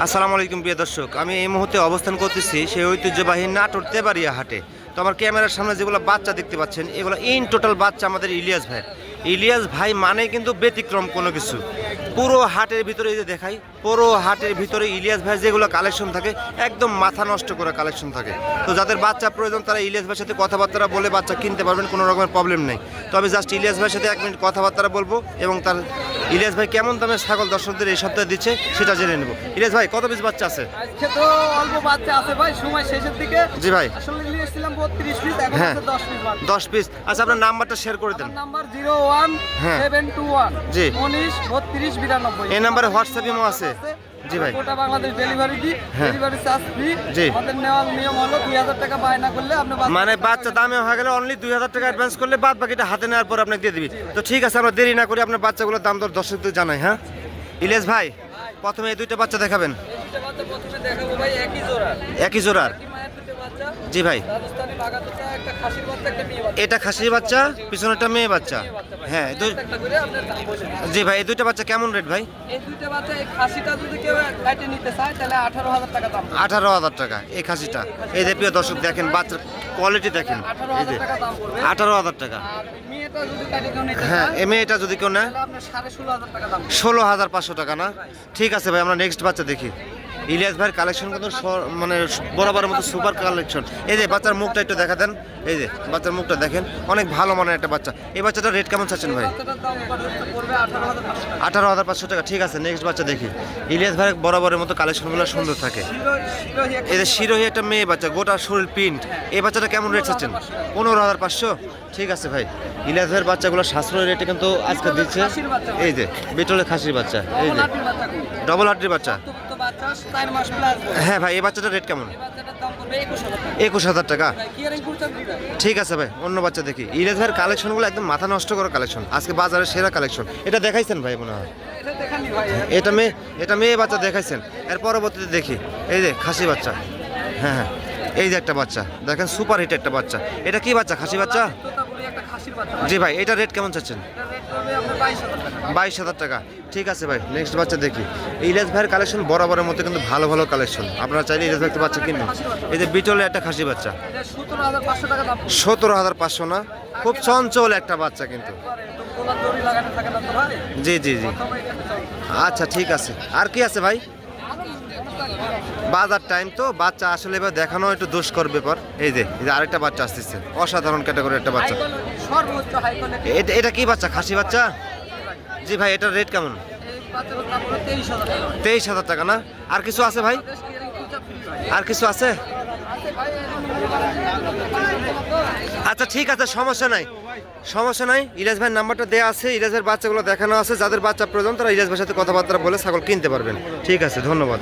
আসসালামু আলাইকুম প্রিয় দর্শক, আমি এই মুহূর্তে অবস্থান করতেছি সেই ঐতিহ্যবাহী নাটোর তেবাড়িয়া হাটে। তো আমার ক্যামেরার সামনে যেগুলো বাচ্চা দেখতে পাচ্ছেন, এগুলো ইন টোটাল বাচ্চা আমাদের ইলিয়াস ভাই। ইলিয়াস ভাই মানে কিন্তু ব্যতিক্রম কোনো কিছু। পুরো হাটের ভিতরে এই যে দেখাই, পুরো হাটের ভিতরে ইলিয়াস ভাই যেগুলো কালেকশন থাকে একদম মাথা নষ্ট করে কালেকশন থাকে। তো যাদের বাচ্চা প্রয়োজন তারা ইলিয়াস ভাইয়ের সাথে কথাবার্তা বলে বাচ্চা কিনতে পারবেন, কোনো রকমের প্রবলেম নেই। তো আমি জাস্ট ইলিয়াস ভাইয়ের সাথে 1 মিনিট কথাবার্তা বলবো এবং তার ইলিয়াস ভাই কেমন দামের ছাগল দর্শকদের এই সপ্তাহে দিচ্ছে সেটা জেনে নেব। ইলিয়াস ভাই কত পিস বাচ্চা আছে? আজকে তো অল্প বাচ্চা আছে ভাই, সময় শেষের দিকে। জি ভাই, আসলে নিয়েছিলাম 32 পিস, এখন হ্যাঁ আছে 10 পিস বাচ্চা। 10 পিস। আচ্ছা আপনার নাম্বারটা শেয়ার করে দেন। নাম্বার 01721 জি 19 32 92। এই নাম্বারে হোয়াটসঅ্যাপ ইমো আছে? জি ভাই। গোটা বাংলাদেশ ডেলিভারি দি, হ্যাঁ। Delivery charge free. জি। আমাদের নেওয়ার নিয়ম হলো 2000 টাকা বায়না করলে আপনি মানে বাচ্চা দামে হয়ে গেলে অনলি 2000 টাকা অ্যাডভান্স করলে বাদ বাকিটা হাতে নেওয়ার পর আপনাকে দিয়ে দিবি। তো ঠিক আছে, আমরা দেরি না করি আপনার বাচ্চাগুলোর দাম দর দর্শকদের জানাই। হ্যাঁ ইলিয়াস ভাই, প্রথমে এই দুইটা বাচ্চা দেখাবেন। দুইটা বাচ্চা প্রথমে দেখাবো ভাই, একই জোড়া। একই জোড়ার? একই মায়ের দুটো বাচ্চা। জি ভাই। রাজস্থানি বাগাতোতা, একটা খাসির বাচ্চা, একটা মেয়ে বাচ্চা। এটা খাসির বাচ্চা, পিছনেরটা মেয়ে বাচ্চা। হ্যাঁ একটা করে আপনার দাম বলে দিন। জি ভাই, এই দুইটা বাচ্চা কেমন রেট ভাই? এই দুইটা বাচ্চা, এই খাসিটা যদি কেউ কাটে নিতে চায় তাহলে 18,000 টাকা দাম। 18,000 টাকা এই খাসিটা। এই যে প্রিয় দর্শক দেখেন বাচ্চার কোয়ালিটি দেখেন, এই যে 18,000 টাকা দাম পড়বে। 18,000 টাকা। আর মেয়েটা যদি কাটে কেউ নিতে হ্যাঁ চায় এই মেয়েটা যদি কেউ নেয় তাহলে আপনার 16,500 টাকা দাম। 16,500 টাকা না? ঠিক আছে ভাই, আমরা নেক্সট বাচ্চা দেখি। ইলিয়াস ভাইয়ের কালেকশন কিন্তু মানে বরাবরের মতো সুপার কালেকশন। এই যে বাচ্চার মুখটা একটু দেখা দেন, এই যে বাচ্চার মুখটা দেখেন, অনেক ভালো মানের একটা বাচ্চা। এই বাচ্চাটার রেট কেমন চাচ্ছেন ভাই? বাচ্চাটার দাম পড়বে 18,500 টাকা। 18,500 টাকা। ঠিক আছে, নেক্সট বাচ্চা দেখি। ইলিয়াস ভাইয়ের বরাবরের মতো কালেকশনগুলো সুন্দর থাকে। শিরোহী একটা এই যে শিরোহী একটা মেয়ে বাচ্চা, গোটা শরীর প্রিন্ট। এই বাচ্চাটা কেমন রেট চাচ্ছেন? 15,500। ঠিক আছে ভাই, ইলিয়াস ভাইয়ের বাচ্চাগুলো সাশ্রয় রেটে কিন্তু আজকে দিচ্ছে। এই যে বিটলের খাসির বাচ্চা, এই যে লাটির বাচ্চা খুব। ডবল হার্টের বাচ্চা। তো বাচ্চা 4 মাস প্লাস বয়স। হ্যাঁ ভাই, এই বাচ্চাটার রেট কেমন? এই বাচ্চাটার দাম পড়বে 21,000 টাকা। 21,000 টাকা। ভাই কিয়ারিং করছেন দিবেন? ঠিক আছে ভাই, অন্য বাচ্চা দেখি। ইলিয়াস ভাইয়ের কালেকশনগুলো একদম মাথা নষ্ট করা কালেকশন, আজকে বাজারে সেরা কালেকশন। এটা দেখাইছেন ভাই মনে হয়? এটা দেখানি ভাই। এটা মেয়ে বাচ্চা দেখাইছেন। এর পরবর্তীতে দেখি এই যে খাসি বাচ্চা। হ্যাঁ হ্যাঁ, এই যে একটা বাচ্চা দেখেন, সুপার হিট একটা বাচ্চা। এটা কি বাচ্চা? খাসি বাচ্চা? তোতাপুরি একটা খাসির বাচ্চা। জি ভাই, এটা রেট কেমন চাচ্ছেন? এটা রেট পড়বে আপনার 22,000 টাকা। 22,000 টাকা। ঠিক আছে ভাই, নেক্সট বাচ্চা দেখি। ইলিয়াস ভাইয়ের কালেকশন বরাবরের মতো কিন্তু ভালো ভালো কালেকশন। আপনারা চাইলে ইলিয়াস ভাই একটা বাচ্চা কিনুন। এই যে বিটলের একটা খাসি বাচ্চা, এটা 17,500 টাকা দাম। 17,500 না? খুব চঞ্চল একটা বাচ্চা কিন্তু। তোলার দড়ি লাগানো থাকে না তো ভাই। জি জি জি, প্রথমে এখানে চাই। আচ্ছা ঠিক আছে। আর কি আছে ভাই? বাজার টাইম তো, বাচ্চা আসলে এবার দেখানো একটু দুষ্কর ব্যাপার। এই যে আরেকটা বাচ্চা আসতেছে, অসাধারণ ক্যাটাগরি একটা বাচ্চা। সর্বোচ্চ হাই কোয়ালিটি। এটা কি বাচ্চা? খাসি বাচ্চা? জি ভাই, এটার রেট কেমন? এই বাচ্চাটার দাম হলো 23,000 টাকা। 23,000 টাকা না? আর কিছু আছে ভাই? বেশ কিয়ারিং করছে ফ্রি ভাই। আর কিছু আছে? আছে ভাই। আচ্ছা ঠিক আছে, সমস্যা নাই, সমস্যা নাই। ইলিয়াস ভাইয়ের নাম্বারটা দেওয়া আছে, ইলিয়াস ভাইয়ের বাচ্চাগুলো দেখানো আছে। যাদের বাচ্চা প্রয়োজন তারা ইলিয়াস ভাইয়ের সাথে কথাবার্তা বলে ছাগল কিনতে পারবেন। ঠিক আছে, ধন্যবাদ।